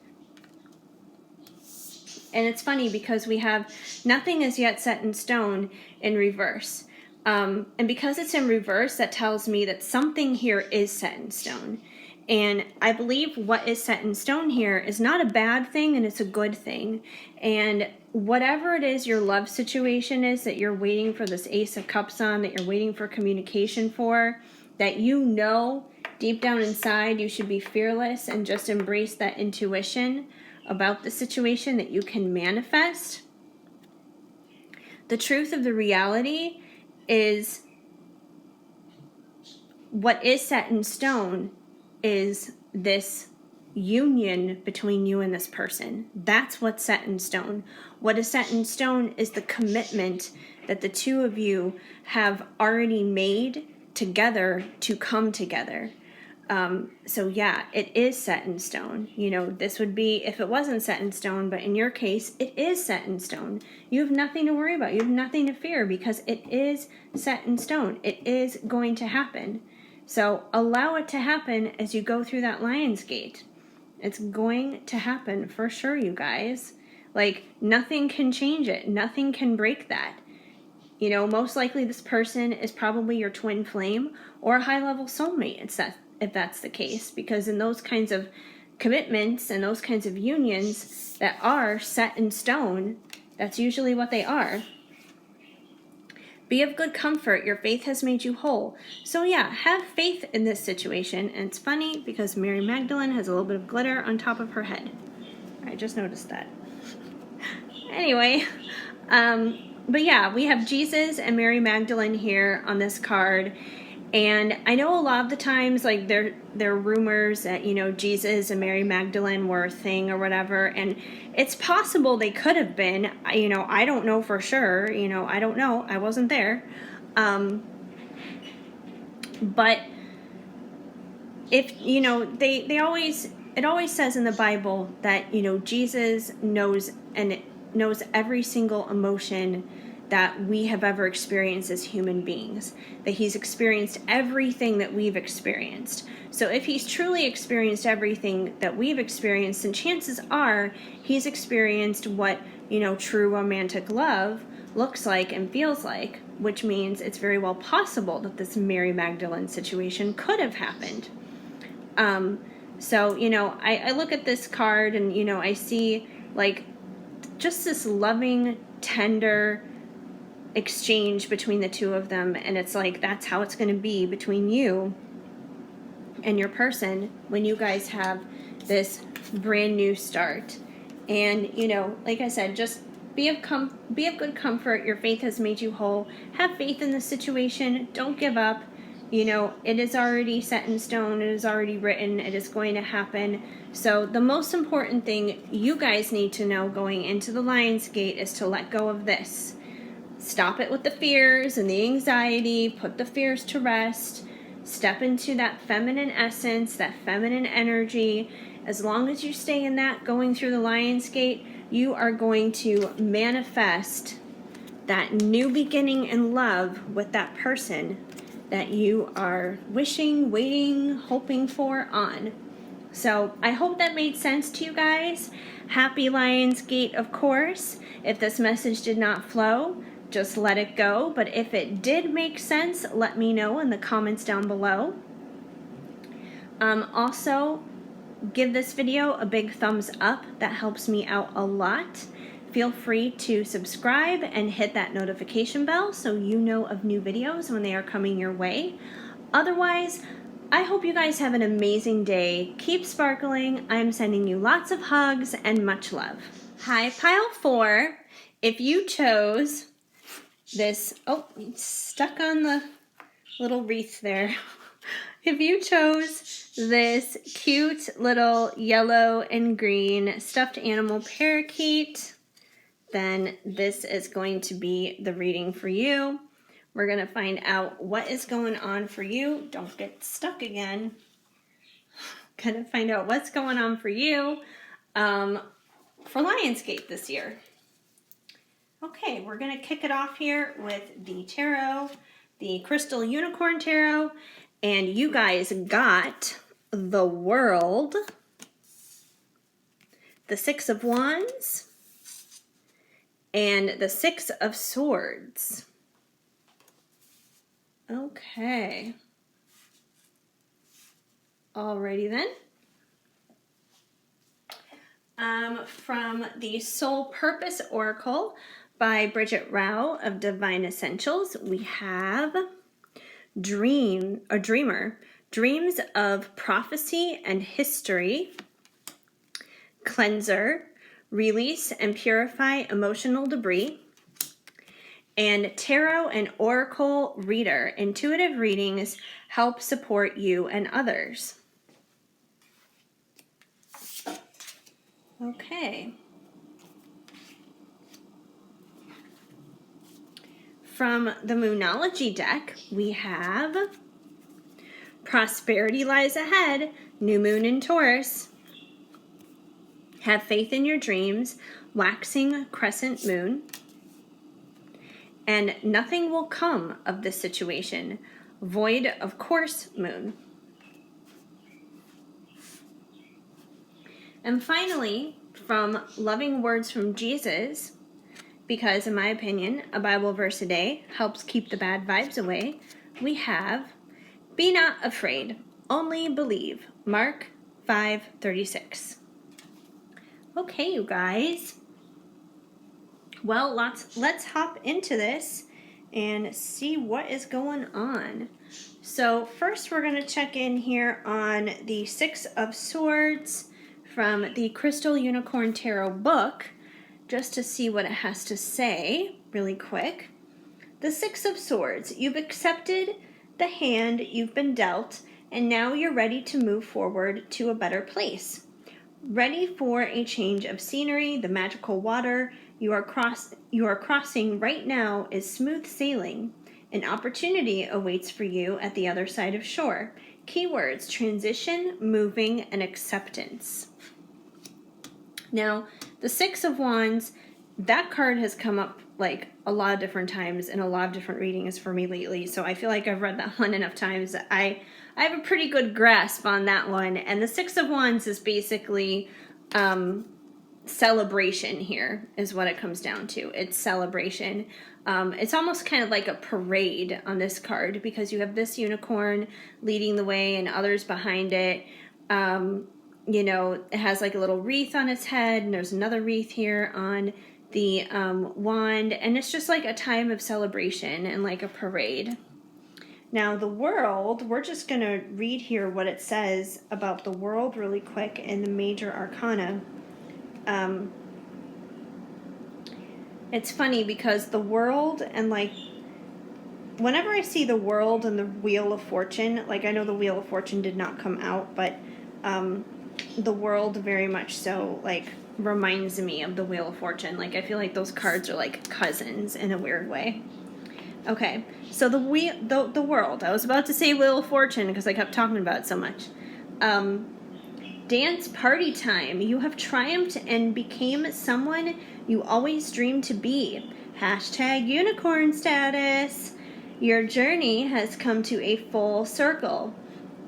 And it's funny because we have nothing is yet set in stone in reverse. And because it's in reverse, that tells me that something here is set in stone. And I believe what is set in stone here is not a bad thing and it's a good thing. And whatever it is your love situation is that you're waiting for this Ace of Cups on, that you're waiting for communication for, that you know deep down inside you should be fearless and just embrace that intuition about the situation that you can manifest. The truth of the reality is what is set in stone is this union between you and this person. That's what's set in stone. What is set in stone is the commitment that the two of you have already made together to come together. So yeah, it is set in stone. You know, this would be if it wasn't set in stone, but in your case, it is set in stone. You have nothing to worry about. You have nothing to fear because it is set in stone. It is going to happen. So allow it to happen as you go through that Lionsgate. It's going to happen for sure, you guys. Like, nothing can change it. Nothing can break that. You know, most likely this person is probably your twin flame or a high-level soulmate, if that's the case. Because in those kinds of commitments and those kinds of unions that are set in stone, that's usually what they are. Be of good comfort. Your faith has made you whole. So yeah, have faith in this situation. And it's funny because Mary Magdalene has a little bit of glitter on top of her head. I just noticed that. Anyway, but yeah, we have Jesus and Mary Magdalene here on this card. And I know a lot of the times, like, there are rumors that, you know, Jesus and Mary Magdalene were a thing or whatever. And it's possible they could have been. You know, I don't know for sure. You know, I don't know. I wasn't there. But if, you know, it always says in the Bible that, you know, Jesus knows every single emotion that we have ever experienced as human beings, that he's experienced everything that we've experienced. So if he's truly experienced everything that we've experienced, then chances are he's experienced what, you know, true romantic love looks like and feels like, which means it's very well possible that this Mary Magdalene situation could have happened. So, you know, I look at this card and, you know, I see, like, just this loving, tender exchange between the two of them, and it's like that's how it's going to be between you and your person when you guys have this brand new start. And, you know, like I said, just be of good comfort. Your faith has made you whole. Have faith in the situation. Don't give up. You know, it is already set in stone. It is already written. It is going to happen. So the most important thing you guys need to know going into the Lionsgate is to let go of this. Stop it with the fears and the anxiety. Put the fears to rest. Step into that feminine essence, that feminine energy. As long as you stay in that going through the Lionsgate, you are going to manifest that new beginning in love with that person that you are wishing, waiting, hoping for on. So I hope that made sense to you guys. Happy Lionsgate, of course. If this message did not flow, just let it go. But if it did make sense, let me know in the comments down below. Also, give this video a big thumbs up. That helps me out a lot. Feel free to subscribe and hit that notification bell so you know of new videos when they are coming your way. Otherwise, I hope you guys have an amazing day. Keep sparkling. I'm sending you lots of hugs and much love. Hi, Pile 4. If you chose this, oh, it's stuck on the little wreath there. If you chose this cute little yellow and green stuffed animal parakeet, then this is going to be the reading for you. We're going to find out what is going on for you. Don't get stuck again. Going to find out what's going on for you for Lionsgate this year. Okay, we're going to kick it off here with the tarot, the Crystal Unicorn Tarot, and you guys got the World, the Six of Wands, and the Six of Swords. Okay. Alrighty then. From the Soul Purpose Oracle by Bridget Rao of Divine Essentials, we have Dreamer, Dreams of Prophecy and History, Cleanser, Release and Purify Emotional Debris, and tarot and oracle reader. Intuitive readings help support you and others. Okay. From the Moonology deck, we have Prosperity Lies Ahead, New Moon in Taurus. Have faith in your dreams, Waxing Crescent Moon. And Nothing Will Come of This Situation, Void of Course Moon. And finally, from Loving Words from Jesus, because in my opinion, a Bible verse a day helps keep the bad vibes away, we have Be Not Afraid, Only Believe, Mark 5:36. Okay, you guys. Well, let's hop into this and see what is going on. So first we're going to check in here on the Six of Swords from the Crystal Unicorn Tarot book, just to see what it has to say really quick. The Six of Swords. You've accepted the hand you've been dealt, and now you're ready to move forward to a better place. Ready for a change of scenery. The magical water you are crossing right now is smooth sailing. An opportunity awaits for you at the other side of shore. Keywords: transition, moving, and acceptance. Now, the Six of Wands, that card has come up like a lot of different times in a lot of different readings for me lately, so I feel like I've read that one enough times that I have a pretty good grasp on that one. And the Six of Wands is basically celebration here is what it comes down to. It's celebration. It's almost kind of like a parade on this card, because you have this unicorn leading the way and others behind it. You know, it has like a little wreath on its head, and there's another wreath here on the wand, and it's just like a time of celebration and like a parade. Now the world, we're just going to read here what it says about the world really quick in the major arcana. It's funny because the world, and like whenever I see the world and the Wheel of Fortune, like I know the Wheel of Fortune did not come out, but the world very much so like reminds me of the Wheel of Fortune. Like I feel like those cards are like cousins in a weird way. Okay, so the world. I was about to say Wheel of Fortune because I kept talking about it so much. Dance party time. You have triumphed and became someone you always dreamed to be. Hashtag unicorn status. Your journey has come to a full circle.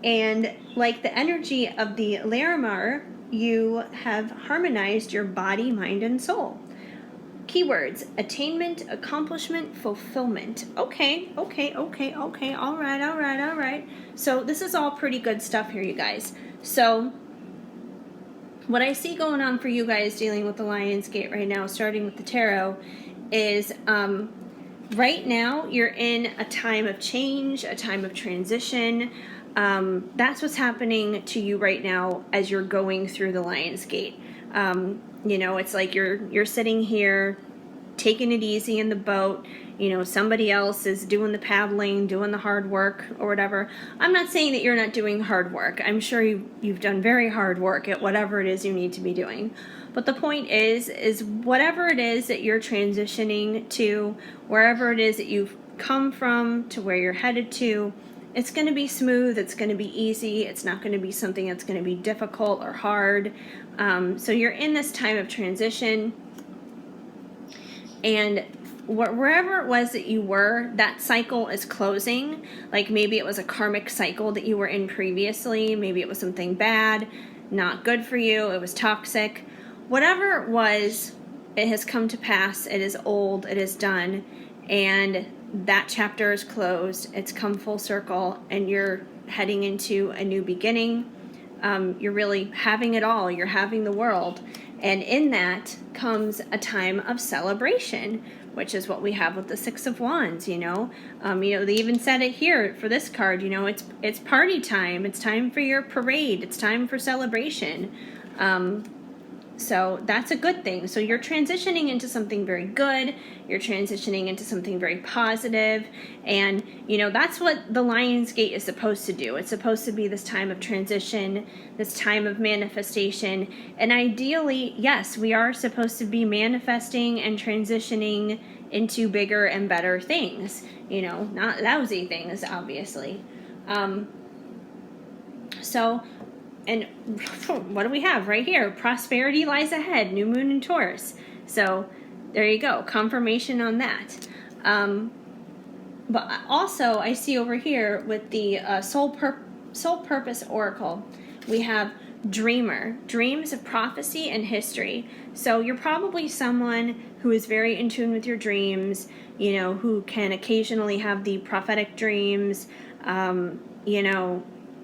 And like the energy of the Larimar, you have harmonized your body, mind, and soul. Keywords: attainment, accomplishment, fulfillment. Okay. All right. So this is all pretty good stuff here, you guys. So what I see going on for you guys dealing with the Lionsgate right now, starting with the tarot, is right now you're in a time of change, a time of transition. That's what's happening to you right now as you're going through the Lionsgate. You know, it's like you're sitting here taking it easy in the boat. You know, somebody else is doing the paddling, doing the hard work or whatever. I'm not saying that you're not doing hard work. I'm sure you've done very hard work at whatever it is you need to be doing. But the point is whatever it is that you're transitioning to, wherever it is that you've come from to where you're headed to, it's going to be smooth, it's going to be easy, it's not going to be something that's going to be difficult or hard. So you're in this time of transition, and wherever it was that you were, that cycle is closing. Like maybe it was a karmic cycle that you were in previously, maybe it was something bad, not good for you, it was toxic. Whatever it was, it has come to pass, it is old, it is done, and that chapter is closed, it's come full circle, and you're heading into a new beginning. You're really having it all, you're having the world, and in that comes a time of celebration, which is what we have with the Six of Wands. You know, they even said it here for this card. You know, it's party time, it's time for your parade, it's time for celebration. So that's a good thing. So you're transitioning into something very good. You're transitioning into something very positive. And, that's what the Lionsgate is supposed to do. It's supposed to be this time of transition, this time of manifestation. And ideally, yes, we are supposed to be manifesting and transitioning into bigger and better things. Not lousy things, obviously. And what do we have right here? Prosperity lies ahead, new moon in Taurus. So there you go, confirmation on that. But also I see over here with the soul purpose oracle, we have dreamer, dreams of prophecy and history. So you're probably someone who is very in tune with your dreams, who can occasionally have the prophetic dreams.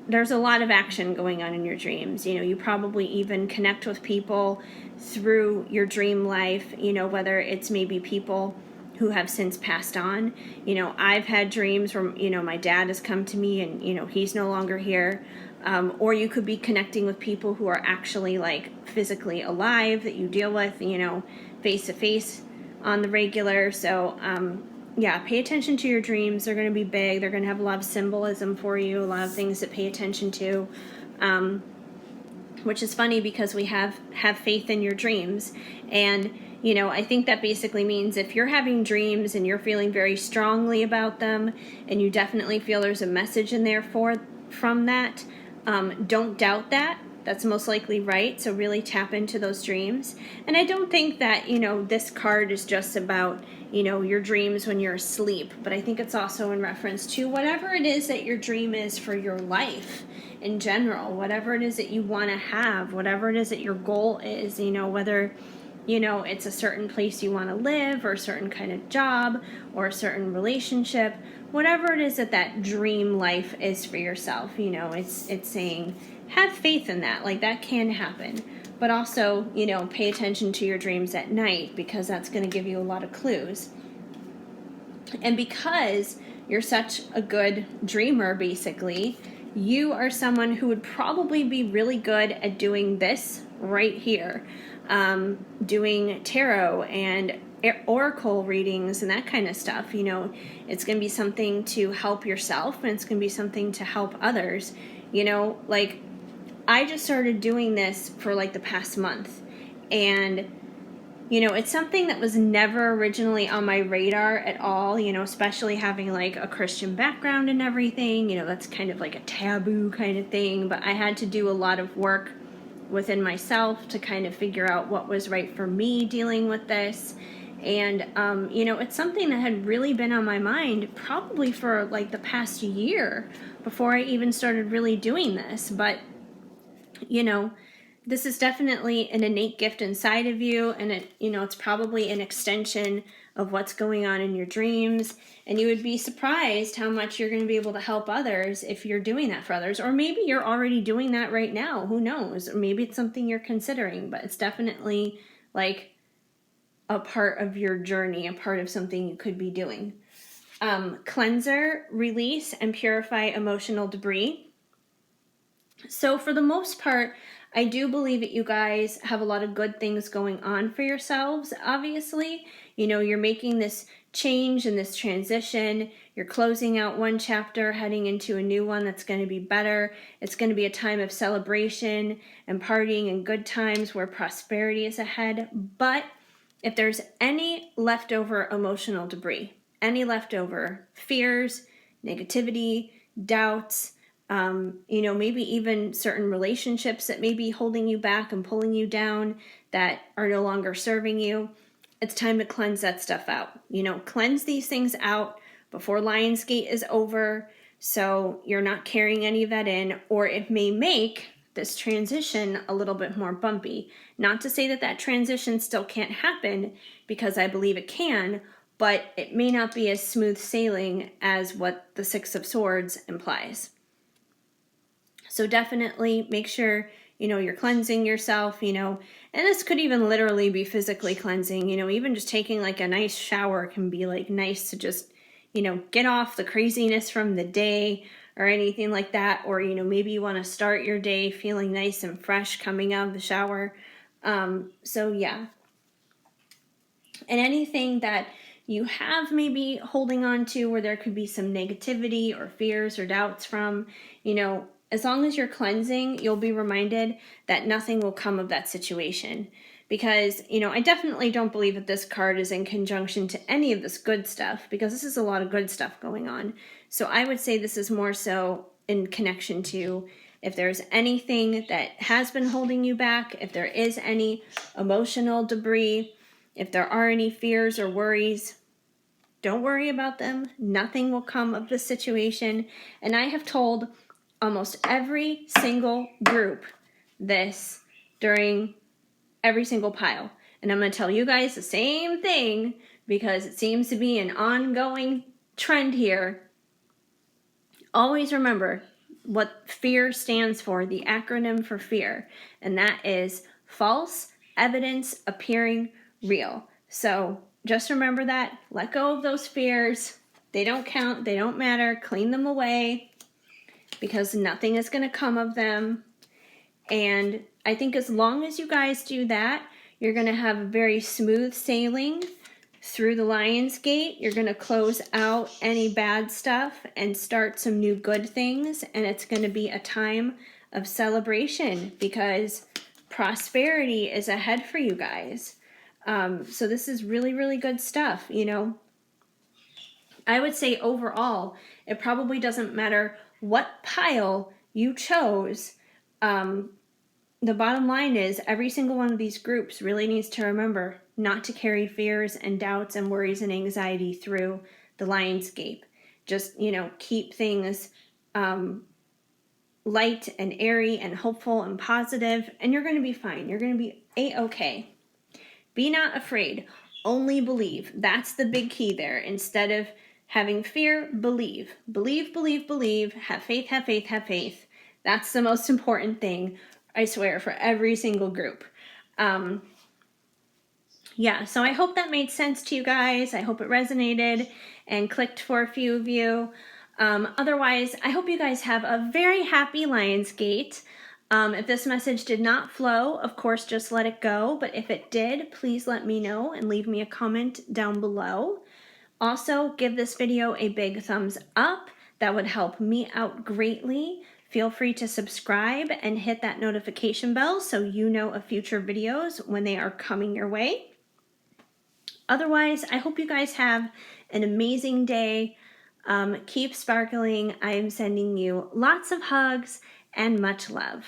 There's a lot of action going on in your dreams. You probably even connect with people through your dream life, whether it's maybe people who have since passed on. I've had dreams where, my dad has come to me and, he's no longer here. Or you could be connecting with people who are actually like physically alive that you deal with, face to face on the regular. So, yeah, pay attention to your dreams. They're going to be big. They're going to have a lot of symbolism for you, a lot of things to pay attention to, which is funny because we have faith in your dreams. And, I think that basically means if you're having dreams and you're feeling very strongly about them and you definitely feel there's a message in there from that, don't doubt that. That's most likely right. So really tap into those dreams. And I don't think that, this card is just about, your dreams when you're asleep, but I think it's also in reference to whatever it is that your dream is for your life in general, whatever it is that you want to have, whatever it is that your goal is, whether, it's a certain place you want to live or a certain kind of job or a certain relationship, whatever it is that dream life is for yourself, it's saying, have faith in that, like that can happen. But also, pay attention to your dreams at night because that's going to give you a lot of clues. And because you're such a good dreamer, basically, you are someone who would probably be really good at doing this right here, doing tarot and oracle readings and that kind of stuff. It's going to be something to help yourself and it's going to be something to help others. Like I just started doing this for like the past month, and it's something that was never originally on my radar at all, especially having like a Christian background and everything. That's kind of like a taboo kind of thing, but I had to do a lot of work within myself to kind of figure out what was right for me dealing with this. And it's something that had really been on my mind probably for like the past year before I even started really doing this. But this is definitely an innate gift inside of you, and it's probably an extension of what's going on in your dreams, and you would be surprised how much you're going to be able to help others if you're doing that for others. Or maybe you're already doing that right now, who knows? Or maybe it's something you're considering, but it's definitely like a part of your journey, a part of something you could be doing. Cleanser, release, and purify emotional debris. So for the most part, I do believe that you guys have a lot of good things going on for yourselves, obviously. You're making this change and this transition. You're closing out one chapter, heading into a new one that's going to be better. It's going to be a time of celebration and partying and good times where prosperity is ahead. But if there's any leftover emotional debris, any leftover fears, negativity, doubts, maybe even certain relationships that may be holding you back and pulling you down that are no longer serving you, it's time to cleanse that stuff out. Cleanse these things out before Lionsgate is over so you're not carrying any of that in, or it may make this transition a little bit more bumpy. Not to say that transition still can't happen, because I believe it can, but it may not be as smooth sailing as what the Six of Swords implies. So definitely make sure, you're cleansing yourself, and this could even literally be physically cleansing, even just taking like a nice shower can be like nice to just, get off the craziness from the day or anything like that. Or, maybe you want to start your day feeling nice and fresh coming out of the shower. So yeah. And anything that you have maybe holding on to where there could be some negativity or fears or doubts from, as long as you're cleansing, you'll be reminded that nothing will come of that situation. Because, I definitely don't believe that this card is in conjunction to any of this good stuff, because this is a lot of good stuff going on. So I would say this is more so in connection to if there's anything that has been holding you back, if there is any emotional debris, if there are any fears or worries, don't worry about them. Nothing will come of this situation. And I have told almost every single group this during every single pile. And I'm going to tell you guys the same thing because it seems to be an ongoing trend here. Always remember what fear stands for, the acronym for fear, and that is false evidence appearing real. So just remember that. Let go of those fears. They don't count. They don't matter. Clean them away because nothing is going to come of them. And I think as long as you guys do that, you're going to have very smooth sailing through the Lionsgate. You're going to close out any bad stuff and start some new good things. And it's going to be a time of celebration because prosperity is ahead for you guys. So this is really, really good stuff. I would say overall, it probably doesn't matter what pile you chose. The bottom line is every single one of these groups really needs to remember not to carry fears and doubts and worries and anxiety through the Lionsgate. Just, keep things light and airy and hopeful and positive, and you're going to be fine. You're going to be A-okay. Be not afraid. Only believe. That's the big key there. Instead of having fear, believe. Believe, believe, believe. Have faith, have faith, have faith. That's the most important thing, I swear, for every single group. So I hope that made sense to you guys. I hope it resonated and clicked for a few of you. Otherwise, I hope you guys have a very happy Lionsgate. If this message did not flow, of course, just let it go. But if it did, please let me know and leave me a comment down below. Also, give this video a big thumbs up. That would help me out greatly. Feel free to subscribe and hit that notification bell so you know of future videos when they are coming your way. Otherwise, I hope you guys have an amazing day. Keep sparkling. I am sending you lots of hugs and much love.